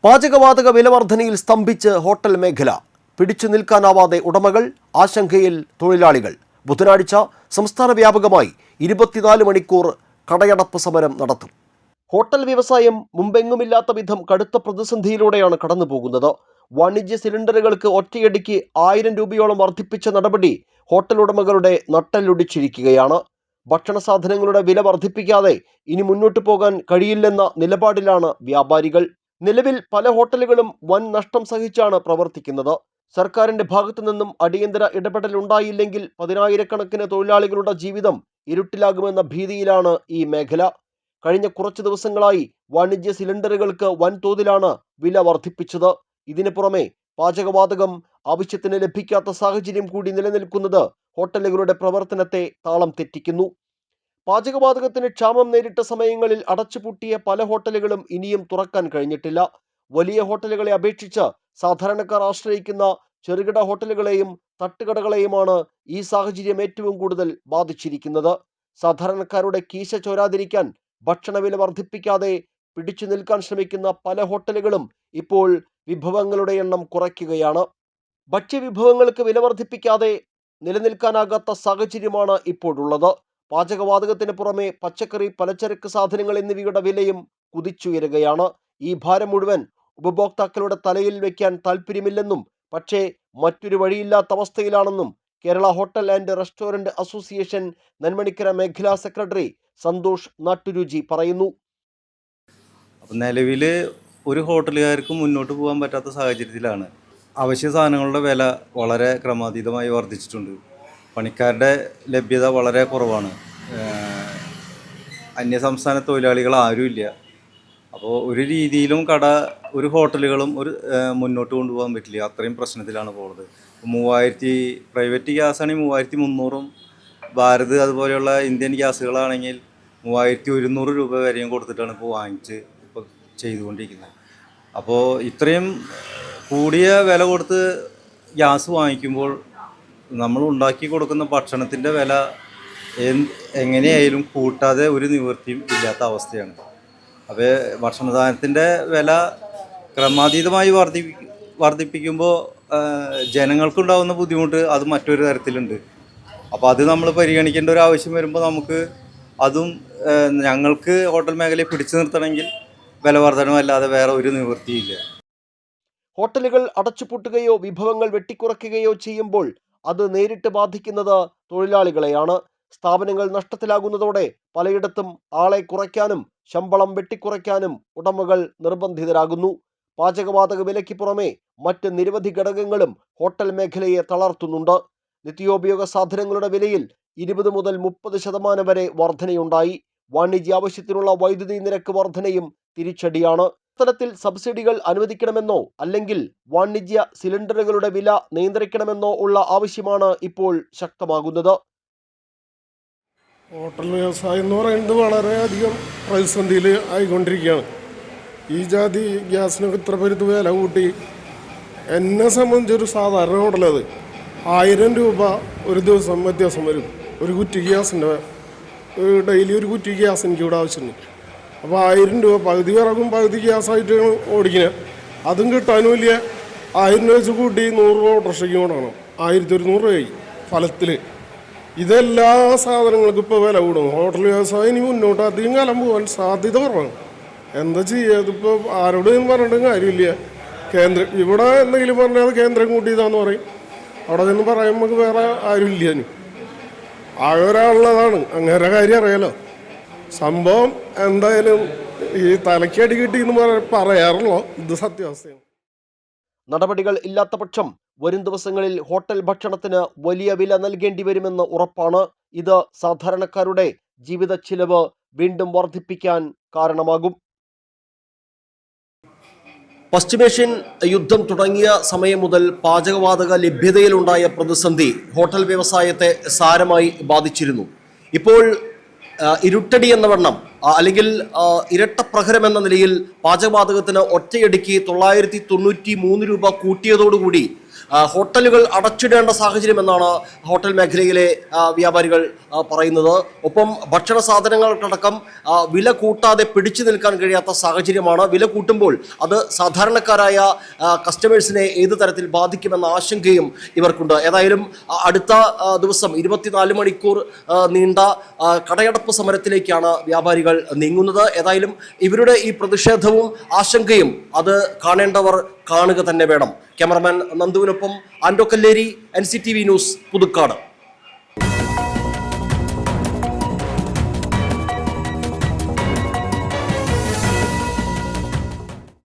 പാചകവാതക വിലവർധനയിൽ സ്തംഭിച്ച് ഹോട്ടൽ മേഖല. പിടിച്ചു നിൽക്കാനാവാതെ ഉടമകൾ, ആശങ്കയിൽ തൊഴിലാളികൾ. ബുധനാഴ്ച സംസ്ഥാന വ്യാപകമായി 24 മണിക്കൂർ കടയടപ്പ് സമരം നടത്തും. ഹോട്ടൽ വ്യവസായം മുമ്പെങ്ങുമില്ലാത്ത വിധം കടുത്ത പ്രതിസന്ധിയിലൂടെയാണ് കടന്നുപോകുന്നത്. വാണിജ്യ സിലിണ്ടറുകൾക്ക് ഒറ്റയടിക്ക് 1000 രൂപയോളം വർദ്ധിപ്പിച്ച നടപടി ഹോട്ടൽ ഉടമകളുടെ നട്ടെല്ലൊടിച്ചിരിക്കുകയാണ്. ഭക്ഷണ സാധനങ്ങളുടെ വില വർദ്ധിപ്പിക്കാതെ ഇനി മുന്നോട്ടു പോകാൻ കഴിയില്ലെന്ന നിലപാടിലാണ് വ്യാപാരികൾ. നിലവിൽ പല ഹോട്ടലുകളും വൻ നഷ്ടം സഹിച്ചാണ് പ്രവർത്തിക്കുന്നത്. സർക്കാരിന്റെ ഭാഗത്തു നിന്നും അടിയന്തര ഇടപെടൽ ഉണ്ടായില്ലെങ്കിൽ 10,000-കണക്കിന് തൊഴിലാളികളുടെ ജീവിതം ഇരുട്ടിലാകുമെന്ന ഭീതിയിലാണ് ഈ മേഖല. കഴിഞ്ഞ കുറച്ചു ദിവസങ്ങളായി വാണിജ്യ സിലിണ്ടറുകൾക്ക് വൻതോതിലാണ് വില വർദ്ധിപ്പിച്ചത്. ഇതിനു പുറമെ പാചകവാതകം ആവശ്യത്തിന് ലഭിക്കാത്ത സാഹചര്യം കൂടി നിലനിൽക്കുന്നത് ഹോട്ടലുകളുടെ പ്രവർത്തനത്തെ താളം തെറ്റിക്കുന്നു. പാചകവാതകത്തിന് ക്ഷാമം നേരിട്ട സമയങ്ങളിൽ അടച്ചുപൂട്ടിയ പല ഹോട്ടലുകളും ഇനിയും തുറക്കാൻ കഴിഞ്ഞിട്ടില്ല. വലിയ ഹോട്ടലുകളെ അപേക്ഷിച്ച് സാധാരണക്കാർ ആശ്രയിക്കുന്ന ചെറുകിട ഹോട്ടലുകളെയും തട്ടുകടകളെയുമാണ് ഈ സാഹചര്യം ഏറ്റവും കൂടുതൽ ബാധിച്ചിരിക്കുന്നത്. സാധാരണക്കാരുടെ കീശ ചോരാതിരിക്കാൻ ഭക്ഷണവില വർദ്ധിപ്പിക്കാതെ പിടിച്ചു നിൽക്കാൻ ശ്രമിക്കുന്ന പല ഹോട്ടലുകളും ഇപ്പോൾ വിഭവങ്ങളുടെ എണ്ണം കുറയ്ക്കുകയാണ്. ഭക്ഷ്യവിഭവങ്ങൾക്ക് വില വർദ്ധിപ്പിക്കാതെ നിലനിൽക്കാനാകാത്ത സാഹചര്യമാണ് ഇപ്പോഴുള്ളത്. പാചകവാതകത്തിന് പുറമെ പച്ചക്കറി, പലചരക്ക് സാധനങ്ങൾ എന്നിവയുടെ വിലയും കുതിച്ചുയരുകയാണ്. ഈ ഭാരം മുഴുവൻ ഉപഭോക്താക്കളുടെ തലയിൽ വയ്ക്കാൻ താല്പര്യമില്ലെന്നും പക്ഷേ മറ്റൊരു വഴിയില്ലാത്ത അവസ്ഥയിലാണെന്നും Kerala hotel and restaurant association Nenmanikkara മേഖലാ സെക്രട്ടറി സന്തോഷ് നാട്ടുരുചി പറയുന്നു. നിലവിൽ ഒരു ഹോട്ടലുകാർക്കും മുന്നോട്ട് പോകാൻ പറ്റാത്ത സാഹചര്യത്തിലാണ്. അവശ്യ സാധനങ്ങളുടെ വില വളരെ ക്രമാതീതമായി വർദ്ധിച്ചിട്ടുണ്ട്. പണിക്കാരുടെ ലഭ്യത വളരെ കുറവാണ്. അന്യസംസ്ഥാന തൊഴിലാളികൾ ആരുമില്ല. അപ്പോൾ ഒരു രീതിയിലും ഒരു ഹോട്ടലുകളും മുന്നോട്ട് കൊണ്ടുപോകാൻ പറ്റില്ല. അത്രയും പ്രശ്നത്തിലാണ് പോകുന്നത്. 3000 പ്രൈവറ്റ് ഗ്യാസാണെങ്കിൽ 3300, ഭാരത് അതുപോലെയുള്ള ഇന്ത്യൻ ഗ്യാസുകളാണെങ്കിൽ 3100 രൂപ വരെയും കൊടുത്തിട്ടാണ് ഇപ്പോൾ ചെയ്തുകൊണ്ടിരിക്കുന്നത്. അപ്പോൾ ഇത്രയും കൂടിയ വില കൊടുത്ത് ഗ്യാസ് വാങ്ങിക്കുമ്പോൾ നമ്മൾ ഉണ്ടാക്കി കൊടുക്കുന്ന ഭക്ഷണത്തിൻ്റെ വില എങ്ങനെയായാലും കൂട്ടാതെ ഒരു നിവൃത്തിയും ഇല്ലാത്ത അവസ്ഥയാണ്. അപ്പോൾ ഭക്ഷണ സാധനത്തിൻ്റെ വില ക്രമാതീതമായി വർദ്ധിപ്പിക്കുമ്പോൾ ജനങ്ങൾക്കുണ്ടാകുന്ന ബുദ്ധിമുട്ട് അത് മറ്റൊരു തരത്തിലുണ്ട്. അപ്പോൾ അത് നമ്മൾ പരിഗണിക്കേണ്ട ഒരു ആവശ്യം വരുമ്പോൾ അതും ഞങ്ങൾക്ക് ഹോട്ടൽ മേഖലയെ പിടിച്ചു നിർത്തണമെങ്കിൽ വില വർധനമല്ലാതെ വേറെ ഒരു നിവൃത്തിയില്ല. ഹോട്ടലുകൾ അടച്ചുപൂട്ടുകയോ വിഭവങ്ങൾ വെട്ടിക്കുറയ്ക്കുകയോ ചെയ്യുമ്പോൾ അത് നേരിട്ട് ബാധിക്കുന്നത് തൊഴിലാളികളെയാണ്. സ്ഥാപനങ്ങൾ നഷ്ടത്തിലാകുന്നതോടെ പലയിടത്തും ആളെ കുറയ്ക്കാനും ശമ്പളം വെട്ടിക്കുറയ്ക്കാനും ഉടമകൾ നിർബന്ധിതരാകുന്നു. പാചകവാതക വിലയ്ക്ക് പുറമെ മറ്റ് നിരവധി ഘടകങ്ങളും ഹോട്ടൽ മേഖലയെ തളർത്തുന്നുണ്ട്. നിത്യോപയോഗ സാധനങ്ങളുടെ വിലയിൽ 20 മുതൽ 30% വരെ വർധനയുണ്ടായി. വാണിജ്യാവശ്യത്തിനുള്ള വൈദ്യുതി നിരക്ക് വർധനയും തിരിച്ചടിയാണ്. ഇത്തരത്തിൽ സബ്സിഡികൾ അനുവദിക്കണമെന്നോ അല്ലെങ്കിൽ വാണിജ്യ സിലിണ്ടറുകളുടെ വില നിയന്ത്രിക്കണമെന്നോ ഉള്ള ആവശ്യമാണ് ഇപ്പോൾ ശക്തമാകുന്നത്. ഹോട്ടൽ വ്യവസായം എന്ന് പറയുന്നത് വളരെയധികം പ്രതിസന്ധിയിൽ ആയിക്കൊണ്ടിരിക്കുകയാണ്. ഈ ജാതി ഗ്യാസിനൊക്കെ ഇത്ര പേരുത്ത് വില കൂട്ടി. എന്നെ സംബന്ധിച്ചൊരു സാധാരണ ഹോട്ടലത് 1000 രൂപ ഒരു ദിവസം വ്യത്യാസം വരും. ഒരു കുറ്റി ഗ്യാസിൻ്റെ ഡെയിലി ഒരു കുറ്റി ഗ്യാസ് എനിക്കിവിടെ ആവശ്യമുണ്ട്. അപ്പോൾ 1000 രൂപ പകുതി വിറകും പകുതി ഗ്യാസായിട്ടാണ് ഓടിക്കുന്നത്. അതും കിട്ടാനും വലിയ 1000 രൂപ വെച്ച് കൂട്ടി 100 ഓട്ടോറിക്ഷയ്ക്ക് കൊണ്ടാണ് 1100 രൂപയായി ഫലത്തിൽ. ഇതെല്ലാ സാധനങ്ങൾക്കും ഇപ്പോൾ വില കൂടും. ഹോട്ടൽ വ്യവസായം ഇനി മുന്നോട്ട് അധികം കാലം പോകാൻ സാധ്യത കുറവാണ്. എന്താ ചെയ്യുക? ഇതിപ്പോൾ ആരോടും പറഞ്ഞിട്ടും കാര്യമില്ല. ഇവിടെ എന്തെങ്കിലും പറഞ്ഞാൽ കേന്ദ്രം കൂട്ടിയതാന്ന് പറയും. അവിടെ നിന്ന് പറയുമ്പോൾ നമുക്ക് വേറെ ആരും ഇല്ല. ഇനി ആകെ ഒരാളുള്ളതാണ്. അങ്ങനെ കാര്യം അറിയാലോ. സംഭവം എന്തായാലും ഈ തലക്കടി കിട്ടി എന്ന് പറയാറുള്ളൂ. ഇത് സത്യാവസ്ഥയാണ്. നടപടികൾ ഇല്ലാത്ത പക്ഷം വരും ദിവസങ്ങളിൽ ഹോട്ടൽ ഭക്ഷണത്തിന് വലിയ വില നൽകേണ്ടി വരുമെന്ന് ഉറപ്പാണ്. ഇത് സാധാരണക്കാരുടെ ജീവിത ചിലവ് വീണ്ടും വർദ്ധിപ്പിക്കാൻ കാരണമാകും. പശ്ചിമേഷ്യൻ യുദ്ധം തുടങ്ങിയ സമയം മുതൽ പാചകവാതക ലഭ്യതയിലുണ്ടായ പ്രതിസന്ധി ഹോട്ടൽ വ്യവസായത്തെ സാരമായി ബാധിച്ചിരുന്നു. ഇപ്പോൾ ഇരുട്ടടി എന്ന വണ്ണം അല്ലെങ്കിൽ ഇരട്ടപ്രഹരം എന്ന നിലയിൽ പാചകവാതകത്തിന് ഒറ്റയടിക്ക് 993 രൂപ കൂട്ടിയതോടുകൂടി ഹോട്ടലുകൾ അടച്ചിടേണ്ട സാഹചര്യം എന്നാണ് ഹോട്ടൽ മേഖലയിലെ വ്യാപാരികൾ പറയുന്നത്. ഒപ്പം ഭക്ഷണ സാധനങ്ങൾക്കടക്കം വില കൂട്ടാതെ പിടിച്ചു നിൽക്കാൻ കഴിയാത്ത സാഹചര്യമാണ്. വില കൂട്ടുമ്പോൾ അത് സാധാരണക്കാരായ കസ്റ്റമേഴ്സിനെ ഏത് തരത്തിൽ ബാധിക്കുമെന്ന ആശങ്കയും ഇവർക്കുണ്ട്. ഏതായാലും അടുത്ത ദിവസം 24 മണിക്കൂർ നീണ്ട കടയടപ്പ് സമരത്തിലേക്കാണ് വ്യാപാരികൾ നീങ്ങുന്നത്. ഏതായാലും ഇവരുടെ ഈ പ്രതിഷേധവും ആശങ്കയും അത് കാണേണ്ടവർ കാണുക തന്നെ വേണം. ക്യാമറമാൻ നന്ദുവിനൊപ്പം ആൻഡോ കല്ലേരി, NCTV ന്യൂസ്, പുതുക്കാട്.